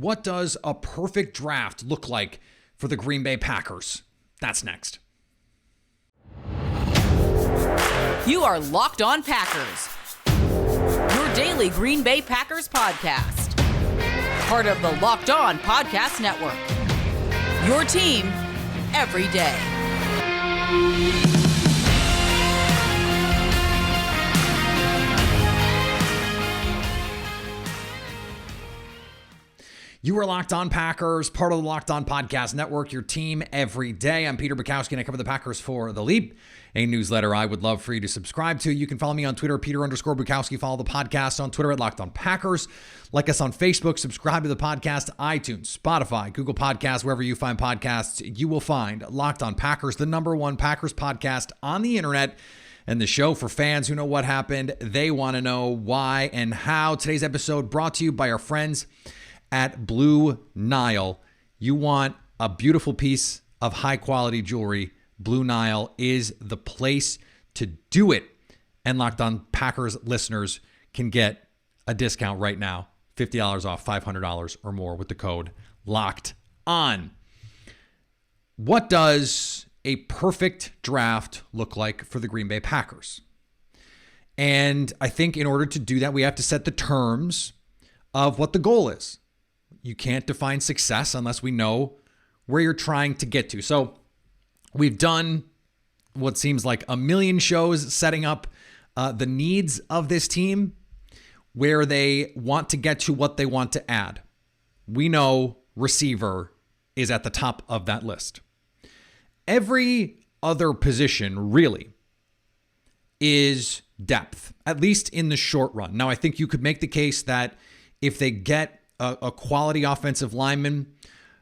what does a perfect draft look like for the Green Bay Packers? That's next. You are Locked On Packers, your daily Green Bay Packers podcast. Part of the Locked On Podcast Network, your team every day. You are Locked On Packers, part of the Locked On Podcast Network, your team every day. I'm Peter Bukowski, and I cover the Packers for The Leap, a newsletter I would love for you to subscribe to. You can follow me on Twitter, Peter_Bukowski. Follow the podcast on Twitter at Locked On Packers. Like us on Facebook. Subscribe to the podcast, iTunes, Spotify, Google Podcasts, wherever you find podcasts. You will find Locked On Packers, the #1 Packers podcast on the internet, and the show for fans who know what happened. They want to know why and how. Today's episode brought to you by our friends at Blue Nile. You want a beautiful piece of high-quality jewelry, Blue Nile is the place to do it. And Locked On Packers listeners can get a discount right now, $50 off, $500 or more with the code Locked On. What does a perfect draft look like for the Green Bay Packers? And I think in order to do that, we have to set the terms of what the goal is. You can't define success unless we know where you're trying to get to. So we've done what seems like a million shows setting up the needs of this team, where they want to get to what they want to add. We know receiver is at the top of that list. Every other position really is depth, at least in the short run. Now, I think you could make the case that if they get a quality offensive lineman,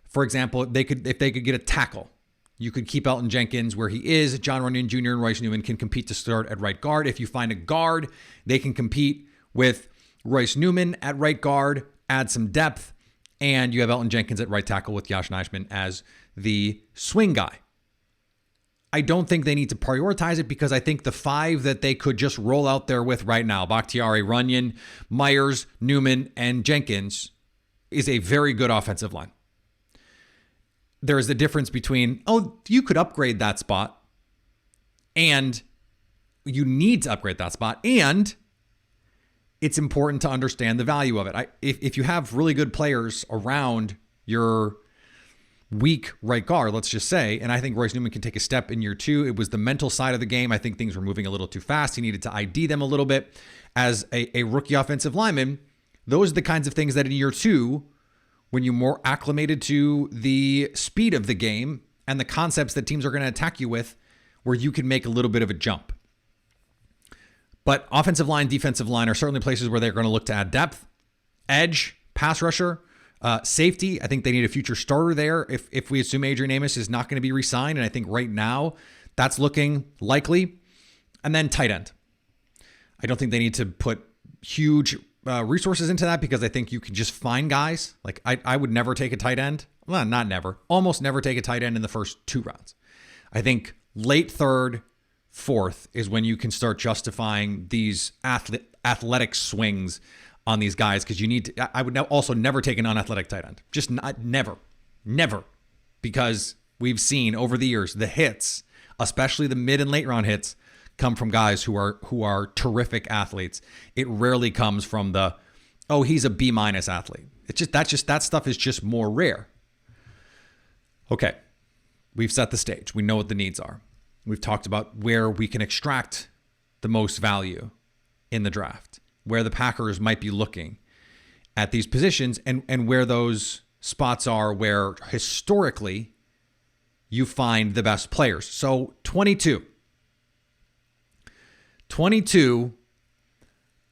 for example, if they could get a tackle, you could keep Elgton Jenkins where he is. John Runyon Jr. and Royce Newman can compete to start at right guard. If you find a guard, they can compete with Royce Newman at right guard, add some depth, and you have Elgton Jenkins at right tackle with Josh Nijman as the swing guy. I don't think they need to prioritize it, because I think the five that they could just roll out there with right now, Bakhtiari, Runyon, Myers, Newman, and Jenkins, is a very good offensive line. There is a difference between, you could upgrade that spot, and you need to upgrade that spot, and it's important to understand the value of it. If you have really good players around your weak right guard, let's just say, and I think Royce Newman can take a step in year two. It was the mental side of the game. I think things were moving a little too fast. He needed to ID them a little bit as a rookie offensive lineman. Those are the kinds of things that in year two, when you're more acclimated to the speed of the game and the concepts that teams are going to attack you with, where you can make a little bit of a jump. But offensive line, defensive line are certainly places where they're going to look to add depth. Edge, pass rusher, safety, I think they need a future starter there if we assume Adrian Amos is not going to be re-signed, and I think right now that's looking likely. And then tight end. I don't think they need to put huge resources into that, because I think you can just find guys. Like I would never take a tight end. Well, not never. Almost never take a tight end in the first two rounds. I think late third, fourth is when you can start justifying these athletic swings on these guys, because you need to. I would also never take an unathletic tight end. Just never, because we've seen over the years the hits, especially the mid and late round hits, come from guys who are terrific athletes. It rarely comes from he's a B- athlete. It's just that stuff is just more rare. Okay, we've set the stage. We know what the needs are. We've talked about where we can extract the most value in the draft, where the Packers might be looking at these positions, and where those spots are where historically you find the best players. So 22,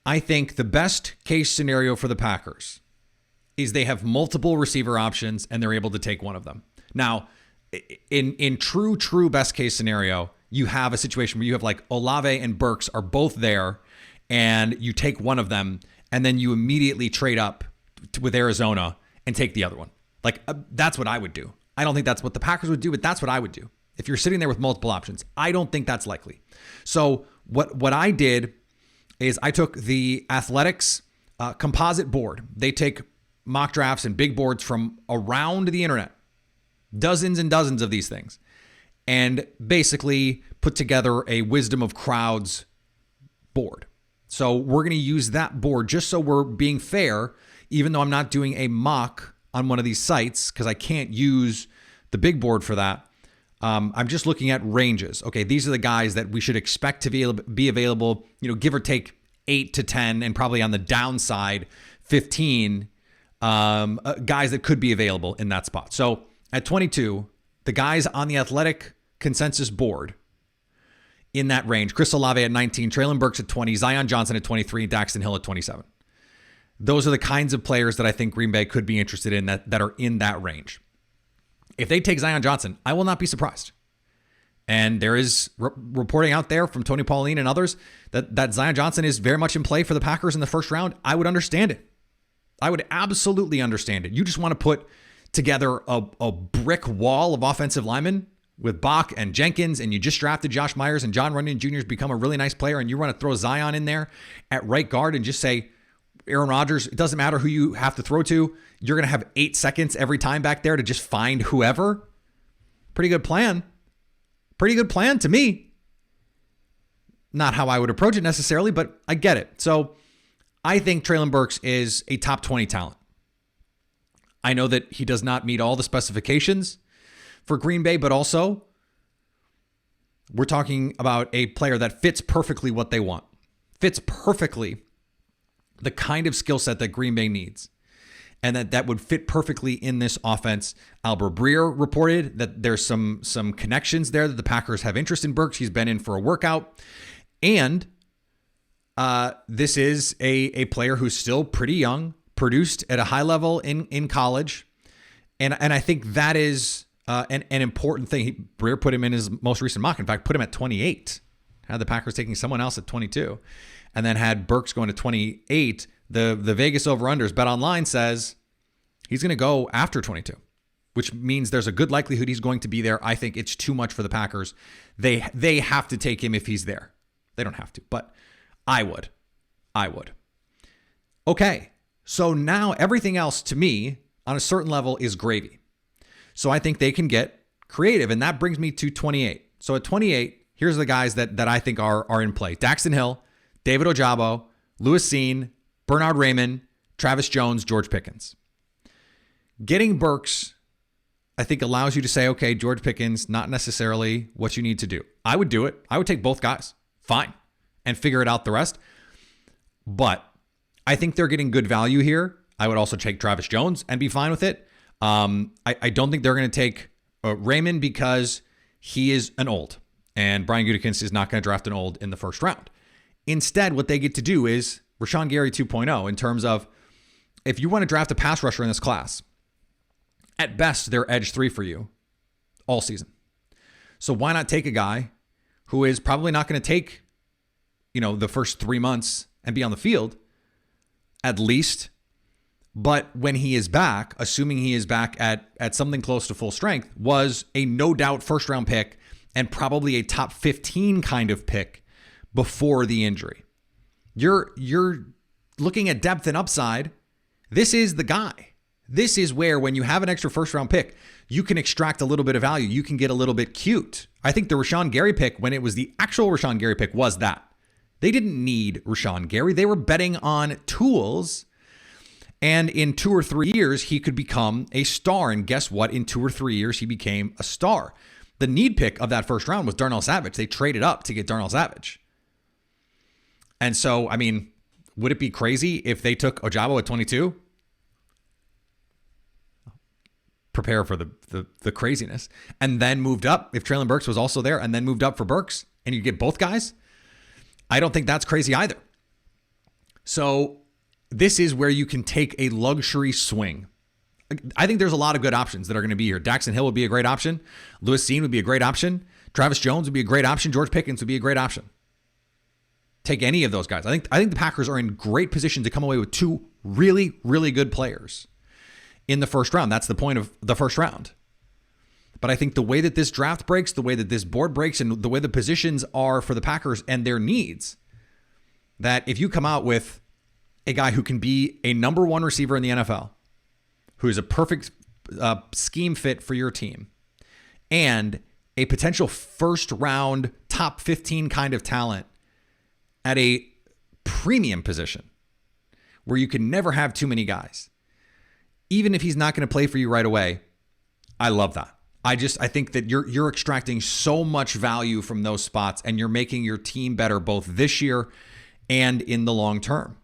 I think the best case scenario for the Packers is they have multiple receiver options and they're able to take one of them. Now, in true best case scenario, you have a situation where you have like Olave and Burks are both there, and you take one of them, and then you immediately trade up with Arizona and take the other one. Like, that's what I would do. I don't think that's what the Packers would do, but that's what I would do. If you're sitting there with multiple options, I don't think that's likely. So what I did is I took the Athletics composite board. They take mock drafts and big boards from around the internet, dozens and dozens of these things, and basically put together a wisdom of crowds board. So we're going to use that board just so we're being fair, even though I'm not doing a mock on one of these sites because I can't use the big board for that. I'm just looking at ranges. Okay, these are the guys that we should expect to be available, give or take 8 to 10, and probably on the downside, 15 guys that could be available in that spot. So at 22, the guys on the Athletic consensus board in that range: Chris Olave at 19, Treylon Burks at 20, Zion Johnson at 23, and Daxton Hill at 27. Those are the kinds of players that I think Green Bay could be interested in that are in that range. If they take Zion Johnson, I will not be surprised. And there is reporting out there from Tony Pauline and others that Zion Johnson is very much in play for the Packers in the first round. I would understand it. I would absolutely understand it. You just want to put together a brick wall of offensive linemen with Bach and Jenkins, and you just drafted Josh Myers, and John Runyon Jr. has become a really nice player, and you want to throw Zion in there at right guard and just say, Aaron Rodgers, it doesn't matter who you have to throw to. You're going to have 8 seconds every time back there to just find whoever. Pretty good plan. Pretty good plan to me. Not how I would approach it necessarily, but I get it. So I think Treylon Burks is a top 20 talent. I know that he does not meet all the specifications for Green Bay, but also we're talking about a player that fits perfectly what they want. Fits perfectly the kind of skill set that Green Bay needs, and that would fit perfectly in this offense. Albert Breer reported that there's some connections there that the Packers have interest in Burks. He's been in for a workout, and this is a player who's still pretty young, produced at a high level in college, and I think that is an important thing. Breer put him in his most recent mock. In fact, put him at 28. Had the Packers taking someone else at 22. And then had Burks going to 28. The Vegas over-unders Bet Online says he's going to go after 22, which means there's a good likelihood he's going to be there. I think it's too much for the Packers. They have to take him if he's there. They don't have to, but I would. Okay, so now everything else to me on a certain level is gravy. So I think they can get creative, and that brings me to 28. So at 28, here's the guys that I think are in play: Daxton Hill, David Ojabo, Louis Cine, Bernard Raymond, Travis Jones, George Pickens. Getting Burks, I think, allows you to say, okay, George Pickens, not necessarily what you need to do. I would do it. I would take both guys. Fine. And figure it out the rest. But I think they're getting good value here. I would also take Travis Jones and be fine with it. I don't think they're going to take Raymond because he is an old. And Brian Gutekunst is not going to draft an old in the first round. Instead, what they get to do is Rashawn Gary 2.0 in terms of, if you want to draft a pass rusher in this class, at best, they're edge 3 for you all season. So why not take a guy who is probably not going to take, the first 3 months and be on the field, at least. But when he is back, assuming he is back at something close to full strength, was a no doubt first round pick and probably a top 15 kind of pick before the injury. You're looking at depth and upside. This is the guy. This is where, when you have an extra first round pick, you can extract a little bit of value. You can get a little bit cute. I think the Rashawn Gary pick, when it was the actual Rashawn Gary pick, was that. They didn't need Rashawn Gary. They were betting on tools. And in 2 or 3 years, he could become a star. And guess what? In 2 or 3 years, he became a star. The need pick of that first round was Darnell Savage. They traded up to get Darnell Savage. And so, would it be crazy if they took Ojabo at 22? Prepare for the craziness. And then moved up, if Treylon Burks was also there, and then moved up for Burks, and you get both guys? I don't think that's crazy either. So this is where you can take a luxury swing. I think there's a lot of good options that are going to be here. Daxton Hill would be a great option. Louis Cine would be a great option. Travis Jones would be a great option. George Pickens would be a great option. Take any of those guys. I think the Packers are in great position to come away with 2 really, really good players in the first round. That's the point of the first round. But I think the way that this draft breaks, the way that this board breaks, and the way the positions are for the Packers and their needs, that if you come out with a guy who can be a number 1 receiver in the NFL, who is a perfect scheme fit for your team, and a potential first round top 15 kind of talent at a premium position where you can never have too many guys, even if he's not going to play for you right away, I love that. I think that you're extracting so much value from those spots, and you're making your team better both this year and in the long term.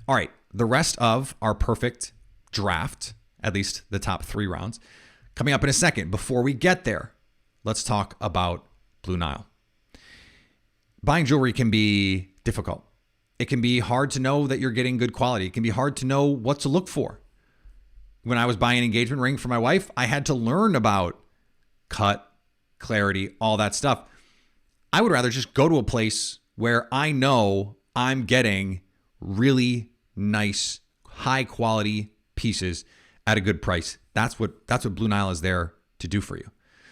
All right, the rest of our perfect draft, at least the top 3 rounds, coming up in a second. Before we get there, let's talk about Blue Nile. Buying jewelry can be difficult. It can be hard to know that you're getting good quality. It can be hard to know what to look for. When I was buying an engagement ring for my wife, I had to learn about cut, clarity, all that stuff. I would rather just go to a place where I know I'm getting really nice, high quality pieces at a good price. That's what Blue Nile is there to do for you.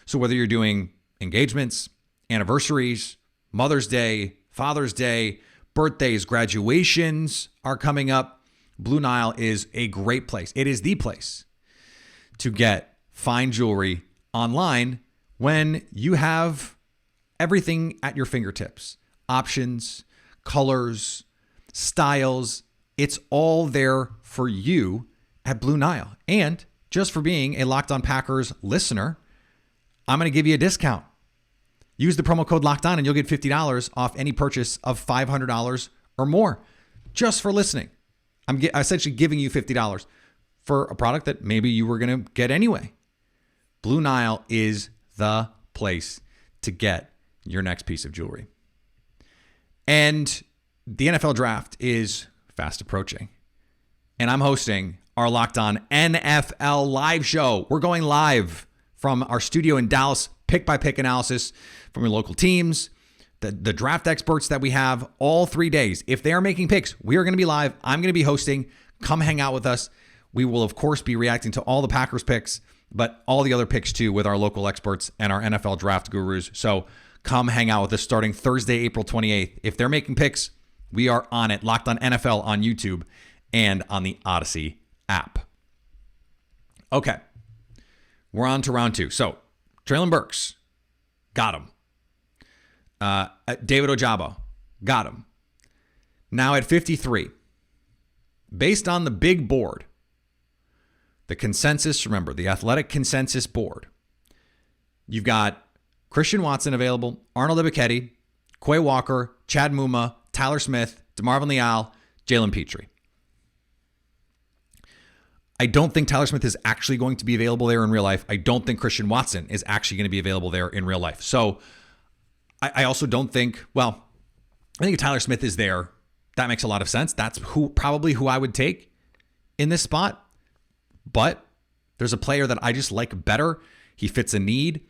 So whether you're doing engagements, anniversaries, Mother's Day, Father's Day, birthdays, graduations are coming up, Blue Nile is a great place. It is the place to get fine jewelry online when you have everything at your fingertips. Options, colors, styles. It's all there for you at Blue Nile. And just for being a Locked On Packers listener, I'm going to give you a discount. Use the promo code Locked On and you'll get $50 off any purchase of $500 or more just for listening. I'm essentially giving you $50 for a product that maybe you were going to get anyway. Blue Nile is the place to get your next piece of jewelry. And the NFL draft is fast approaching. And I'm hosting our Locked On NFL live show. We're going live from our studio in Dallas, pick-by-pick analysis from your local teams, the draft experts that we have all 3 days. If they are making picks, we are going to be live. I'm going to be hosting. Come hang out with us. We will, of course, be reacting to all the Packers picks, but all the other picks too with our local experts and our NFL draft gurus. So come hang out with us starting Thursday, April 28th. If they're making picks, we are on it. Locked On NFL on YouTube and on the Odyssey app. Okay, we're on to round 2. So Treylon Burks, got him. David Ojabo, got him. Now at 53, based on the big board, the consensus, remember, the athletic consensus board, you've got Christian Watson available, Arnold Ebiketie, Quay Walker, Chad Muma, Tyler Smith, DeMarvin Leal, Jalen Petrie. I don't think Tyler Smith is actually going to be available there in real life. I don't think Christian Watson is actually going to be available there in real life. So I also don't think, well, I think if Tyler Smith is there, that makes a lot of sense. That's probably who I would take in this spot. But there's a player that I just like better. He fits a need,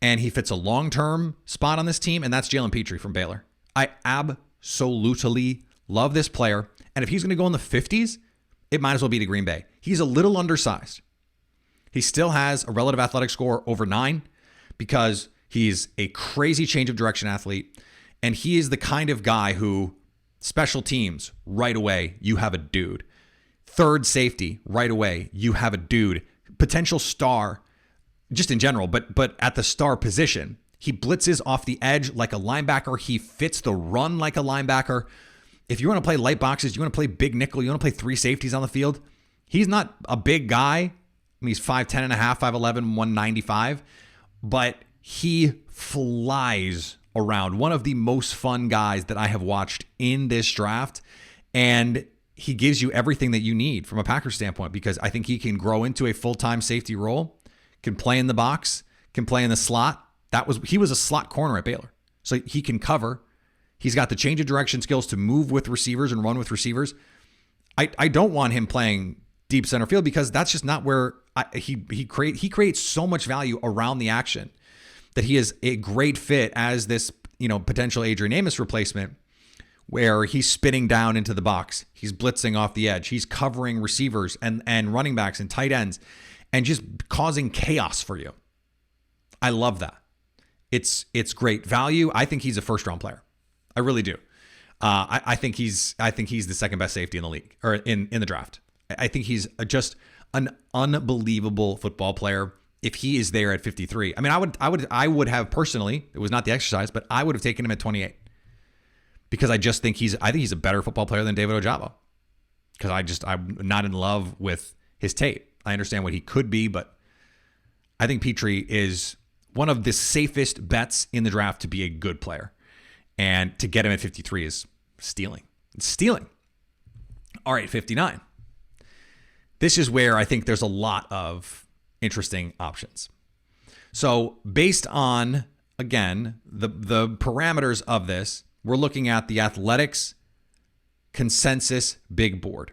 and he fits a long-term spot on this team, and that's Jalen Petrie from Baylor. I absolutely love this player. And if he's going to go in the 50s, it might as well be to Green Bay. He's a little undersized. He still has a relative athletic score over 9 because he's a crazy change of direction athlete. And he is the kind of guy who special teams right away, you have a dude. Third safety right away, you have a dude. Potential star just in general, but at the star position, he blitzes off the edge like a linebacker. He fits the run like a linebacker. If you want to play light boxes, you want to play big nickel, you want to play 3 safeties on the field, he's not a big guy. I mean, he's 5'10 and a half, 5'11, 195, but he flies around. One of the most fun guys that I have watched in this draft, and he gives you everything that you need from a Packers standpoint because I think he can grow into a full-time safety role, can play in the box, can play in the slot. He was a slot corner at Baylor, so he can cover. He's got the change of direction skills to move with receivers and run with receivers. I don't want him playing deep center field because that's just not where he creates so much value around the action that he is a great fit as this, potential Adrian Amos replacement where he's spinning down into the box. He's blitzing off the edge. He's covering receivers and running backs and tight ends and just causing chaos for you. I love that. It's great value. I think he's a first round player. I really do. I think he's the second best safety in the league or in the draft. I think he's just an unbelievable football player if he is there at 53. I mean, I would have personally, it was not the exercise, but I would have taken him at 28 because I just think he's a better football player than David Ojabo because I'm not in love with his tape. I understand what he could be, but I think Petrie is one of the safest bets in the draft to be a good player. And to get him at 53 is stealing. It's stealing. All right, 59. This is where I think there's a lot of interesting options. So based on, again, the parameters of this, we're looking at the Athletics consensus big board.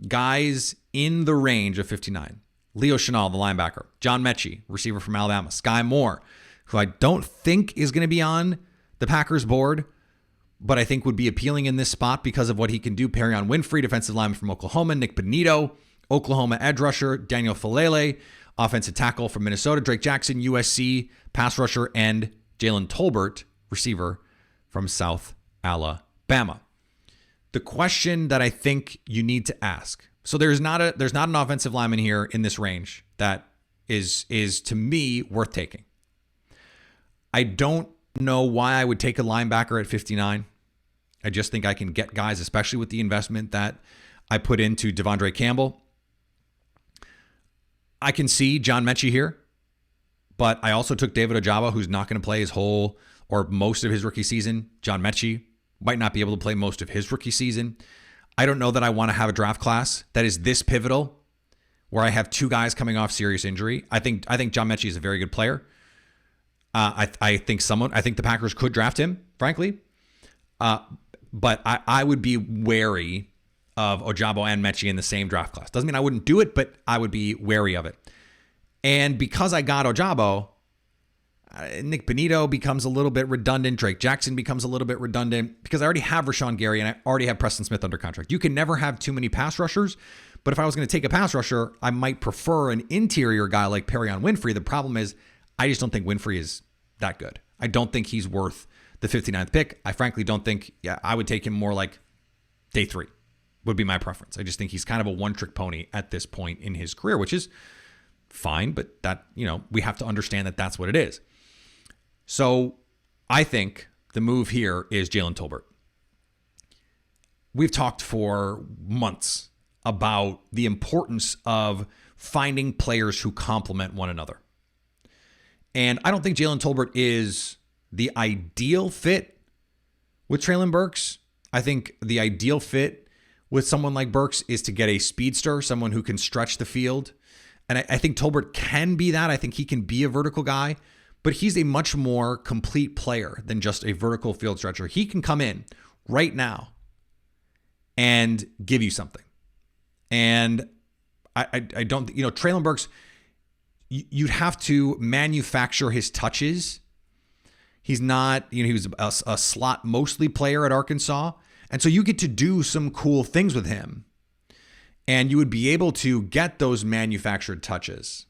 Guys in the range of 59. Leo Chenal, the linebacker. John Mechie, receiver from Alabama. Sky Moore, who I don't think is going to be on the Packers board, but I think would be appealing in this spot because of what he can do. Perion Winfrey, defensive lineman from Oklahoma. Nick Benito, Oklahoma edge rusher. Daniel Falele, offensive tackle from Minnesota. Drake Jackson, USC pass rusher. And Jalen Tolbert, receiver from South Alabama. The question that I think you need to ask, so there's not an offensive lineman here in this range that is to me worth taking. I don't know why I would take a linebacker at 59. I just think I can get guys, especially with the investment that I put into Devondre Campbell. I can see John Mechie here, but I also took David Ojabo, who's not going to play his whole or most of his rookie season. John Mechie might not be able to play most of his rookie season. I don't know that I want to have a draft class that is this pivotal, where I have two guys coming off serious injury. I think John Mechie is a very good player. I think the Packers could draft him, frankly. But I would be wary of Ojabo and Mechie in the same draft class. Doesn't mean I wouldn't do it, but I would be wary of it. And because I got Ojabo, Nick Benito becomes a little bit redundant. Drake Jackson becomes a little bit redundant because I already have Rashawn Gary and I already have Preston Smith under contract. You can never have too many pass rushers, but if I was going to take a pass rusher, I might prefer an interior guy like Perion Winfrey. The problem is I just don't think Winfrey is that good. I don't think he's worth the 59th pick. I frankly don't think, I would take him more like day 3 would be my preference. I just think he's kind of a one-trick pony at this point in his career, which is fine, but that, we have to understand that that's what it is. So I think the move here is Jalen Tolbert. We've talked for months about the importance of finding players who complement one another. And I don't think Jalen Tolbert is the ideal fit with Treylon Burks. I think the ideal fit with someone like Burks is to get a speedster, someone who can stretch the field. And I think Tolbert can be that. I think he can be a vertical guy. But he's a much more complete player than just a vertical field stretcher. He can come in right now and give you something. And I don't, Treylon Burks, you'd have to manufacture his touches. He's not, he was a slot mostly player at Arkansas. And so you get to do some cool things with him. And you would be able to get those manufactured touches.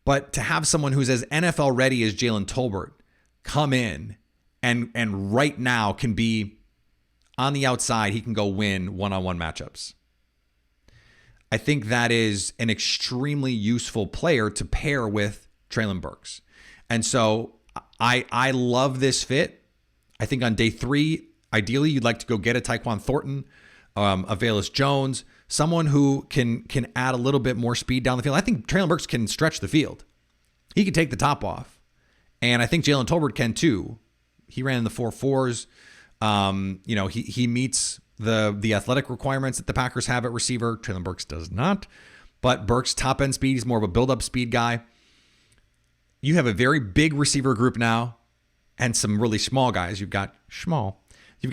But to have someone who's as NFL ready as Jalen Tolbert come in and right now can be on the outside, he can go win one-on-one matchups. I think that is an extremely useful player to pair with Treylon Burks. And so I love this fit. I think on day 3, ideally, you'd like to go get a Tyquan Thornton, a Velus Jones, someone who can add a little bit more speed down the field. I think Treylon Burks can stretch the field. He can take the top off. And I think Jalen Tolbert can too. He ran in the 4.4s. He meets the athletic requirements that the Packers have at receiver. Treylon Burks does not. But Burks' top end speed, he's more of a build-up speed guy. You have a very big receiver group now and some really small guys. You've got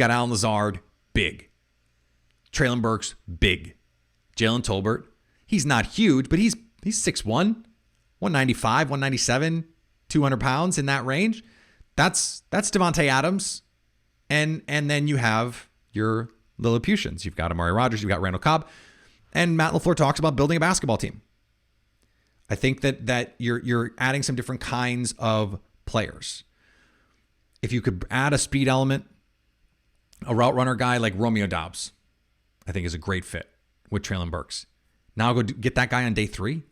Allen Lazard, big. Treylon Burks, big. Jalen Tolbert, he's not huge, but he's 6'1", 195, 197, 200 pounds in that range. That's Devontae Adams. And then you have your Lilliputians. You've got Amari Rodgers, you've got Randall Cobb. And Matt LaFleur talks about building a basketball team. I think that you're adding some different kinds of players. If you could add a speed element, a route runner guy like Romeo Doubs, I think is a great fit with Treylon Burks. Now I'll go get that guy on day 3.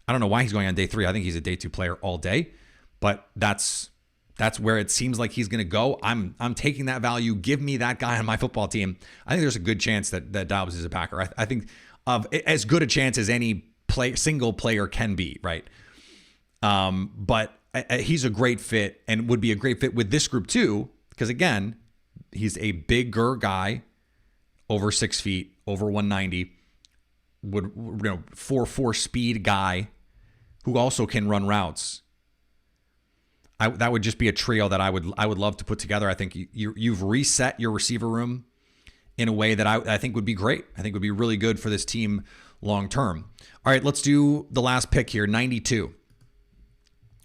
I don't know why he's going on day 3. I think he's a day 2 player all day, but that's where it seems like he's going to go. I'm taking that value. Give me that guy on my football team. I think there's a good chance that Dobbs is a Packer. I think of as good a chance as any single player can be, right? But he's a great fit and would be a great fit with this group too, because again, he's a bigger guy, over 6 feet, over 190, 4.4 speed guy who also can run routes. That would just be a trio that I would love to put together. I think you've reset your receiver room in a way that I think would be great. I think would be really good for this team long term. All right, let's do the last pick here, 92.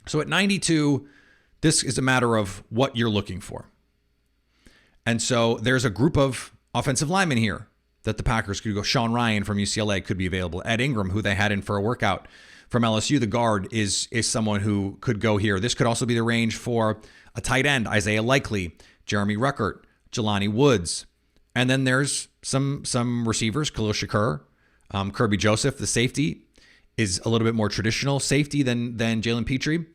So at 92, this is a matter of what you're looking for. And so there's a group of offensive linemen here that the Packers could go. Sean Ryan from UCLA could be available. Ed Ingram, who they had in for a workout from LSU, the guard, is someone who could go here. This could also be the range for a tight end, Isaiah Likely, Jeremy Ruckert, Jelani Woods. And then there's some receivers, Khalil Shakur, Kirby Joseph, the safety, is a little bit more traditional safety than Jalen Petrie.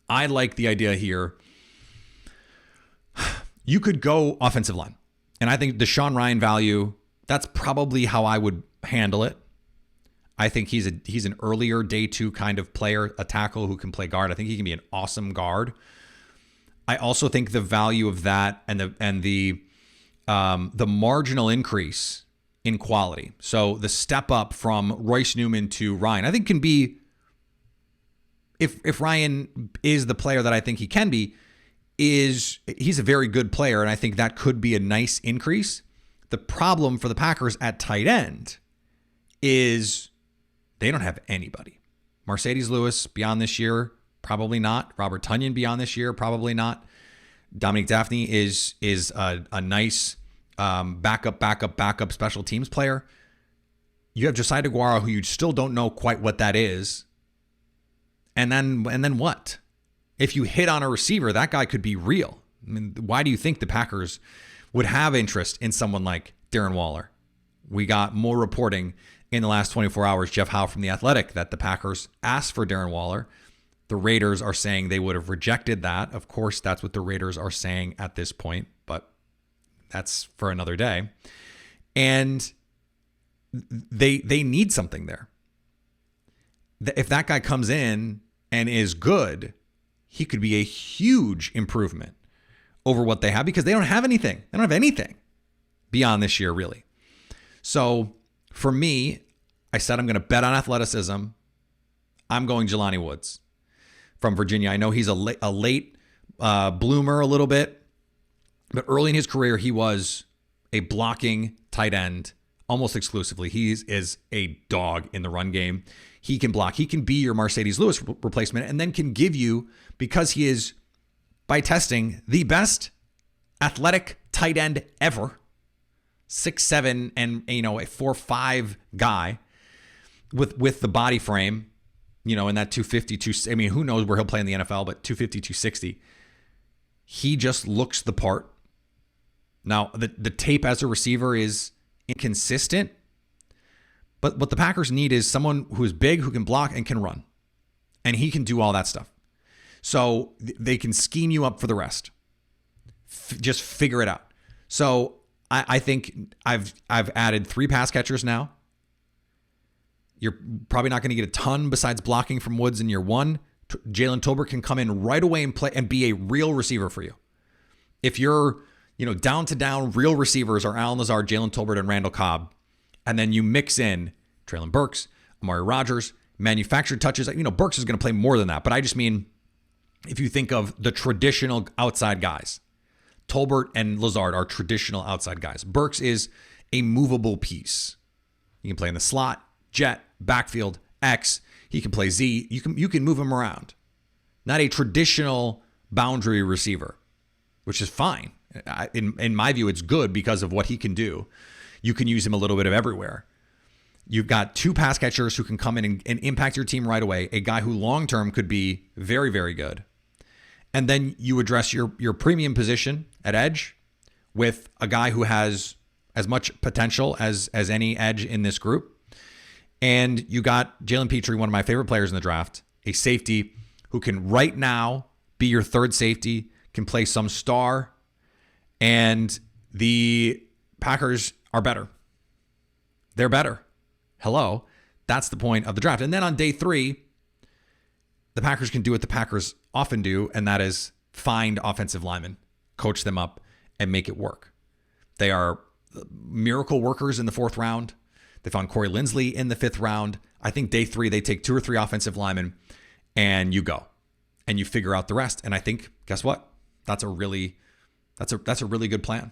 I like the idea here. You could go offensive line. And I think the Sean Ryan value, that's probably how I would handle it. I think he's an earlier day 2 kind of player, a tackle who can play guard. I think he can be an awesome guard. I also think the value of that and the marginal increase in quality. So the step up from Royce Newman to Ryan, I think can be, if Ryan is the player that I think he can be, he's a very good player, and I think that could be a nice increase. The problem for the Packers at tight end is they don't have anybody. Mercedes Lewis beyond this year, probably not. Robert Tonyan beyond this year, probably not. Dominique Daphne is a nice backup special teams player. You have Josiah DeGuara, who you still don't know quite what that is. And then what? If you hit on a receiver, that guy could be real. I mean, why do you think the Packers would have interest in someone like Darren Waller? We got more reporting in the last 24 hours, Jeff Howe from The Athletic, that the Packers asked for Darren Waller. The Raiders are saying they would have rejected that. Of course, that's what the Raiders are saying at this point, but that's for another day. And they need something there. If that guy comes in and is good, he could be a huge improvement over what they have, because they don't have anything. They don't have anything beyond this year, really. So for me, I said I'm going to bet on athleticism. I'm going Jelani Woods from Virginia. I know he's a late bloomer a little bit, but early in his career, he was a blocking tight end almost exclusively. He is a dog in the run game. He can block. He can be your Mercedes Lewis replacement, and then can give you, because he is, by testing, the best athletic tight end ever, 6'7", and a 4'5" guy with the body frame, in that 250, I mean, who knows where he'll play in the NFL, but 250, 260. He just looks the part. Now, the tape as a receiver is inconsistent, but what the Packers need is someone who is big, who can block and can run. And he can do all that stuff. So they can scheme you up for the rest. Just figure it out. So I think I've added 3 pass catchers now. You're probably not going to get a ton besides blocking from Woods in year 1. Jalen Tolbert can come in right away and play and be a real receiver for you. If you're, down to down, real receivers are Allen Lazard, Jalen Tolbert, and Randall Cobb. And then you mix in Treylon Burks, Amari Rodgers, manufactured touches. Burks is going to play more than that. But I just mean, if you think of the traditional outside guys, Tolbert and Lazard are traditional outside guys. Burks is a movable piece. You can play in the slot, jet, backfield, X. He can play Z. You can move him around. Not a traditional boundary receiver, which is fine. In my view, it's good because of what he can do. You can use him a little bit of everywhere. You've got 2 pass catchers who can come in and impact your team right away. A guy who long-term could be very, very good. And then you address your premium position at edge with a guy who has as much potential as any edge in this group. And you got Jalen Petrie, one of my favorite players in the draft, a safety who can right now be your third safety, can play some star, and the Packers are better. They're better. Hello. That's the point of the draft. And then on day 3, the Packers can do what the Packers often do, and that is find offensive linemen, coach them up, and make it work. They are miracle workers in the 4th round. They found Corey Linsley in the 5th round. I think day 3, they take 2 or 3 offensive linemen, and you go. And you figure out the rest. And I think, guess what? That's a really good plan.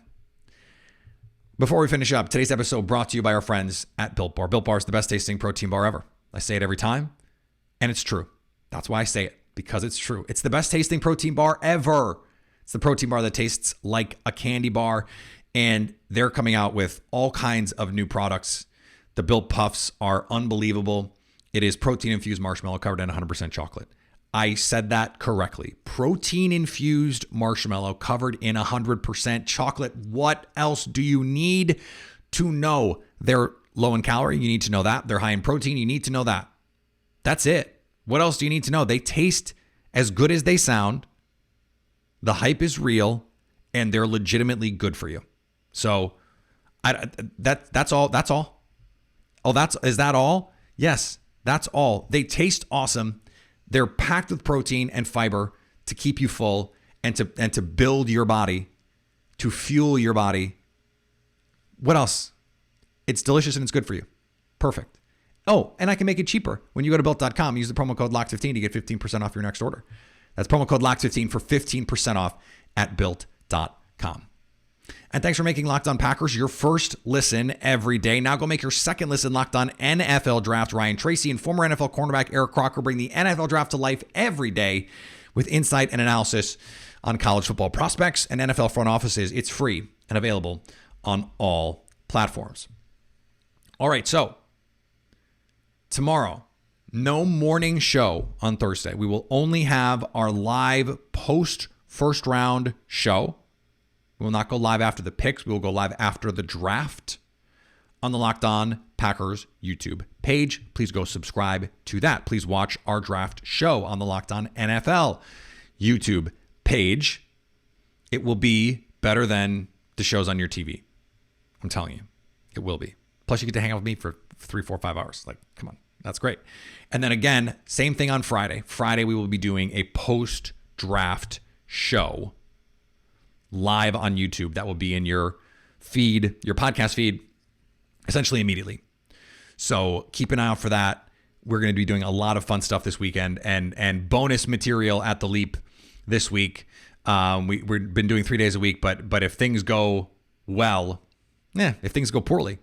Before we finish up, today's episode brought to you by our friends at Built Bar. Built Bar is the best tasting protein bar ever. I say it every time, and it's true. That's why I say it, because it's true. It's the best tasting protein bar ever. It's the protein bar that tastes like a candy bar, and they're coming out with all kinds of new products. The Built Puffs are unbelievable. It is protein-infused marshmallow covered in 100% chocolate. I said that correctly. Protein-infused marshmallow covered in 100% chocolate. What else do you need to know? They're low in calorie. You need to know that. They're high in protein. You need to know that. That's it. What else do you need to know? They taste as good as they sound. The hype is real, and they're legitimately good for you. So that's all. That's all. Oh, is that all? Yes, that's all. They taste awesome. They're packed with protein and fiber to keep you full and to build your body, to fuel your body. What else? It's delicious and it's good for you. Perfect. Oh, and I can make it cheaper. When you go to Built.com, use the promo code LOCK15 to get 15% off your next order. That's promo code LOCK15 for 15% off at Built.com. And thanks for making Locked On Packers your first listen every day. Now go make your second listen Locked On NFL Draft. Ryan Tracy and former NFL cornerback Eric Crocker bring the NFL Draft to life every day with insight and analysis on college football prospects and NFL front offices. It's free and available on all platforms. All right, so tomorrow, no morning show on Thursday. We will only have our live post-first round show. We will not go live after the picks. We will go live after the draft on the Locked On Packers YouTube page. Please go subscribe to that. Please watch our draft show on the Locked On NFL YouTube page. It will be better than the shows on your TV. I'm telling you, it will be. Plus, you get to hang out with me for 3, 4, 5 hours. Like, come on. That's great. And then again, same thing on Friday. Friday, we will be doing a post-draft show live on YouTube. That will be in your feed, your podcast feed, essentially immediately. So keep an eye out for that. We're going to be doing a lot of fun stuff this weekend and bonus material at the Leap this week. We've been doing 3 days a week, but if things go well, if things go poorly,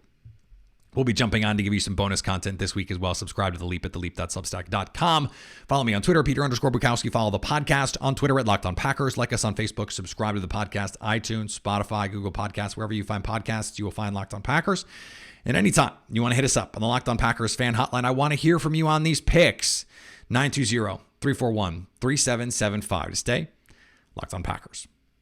we'll be jumping on to give you some bonus content this week as well. Subscribe to The Leap at theleap.substack.com. Follow me on Twitter, Peter_Bukowski. Follow the podcast on Twitter at Locked On Packers. Like us on Facebook. Subscribe to the podcast, iTunes, Spotify, Google Podcasts. Wherever you find podcasts, you will find Locked On Packers. And anytime you want to hit us up on the Locked On Packers fan hotline, I want to hear from you on these picks. 920-341-3775 to stay Locked On Packers.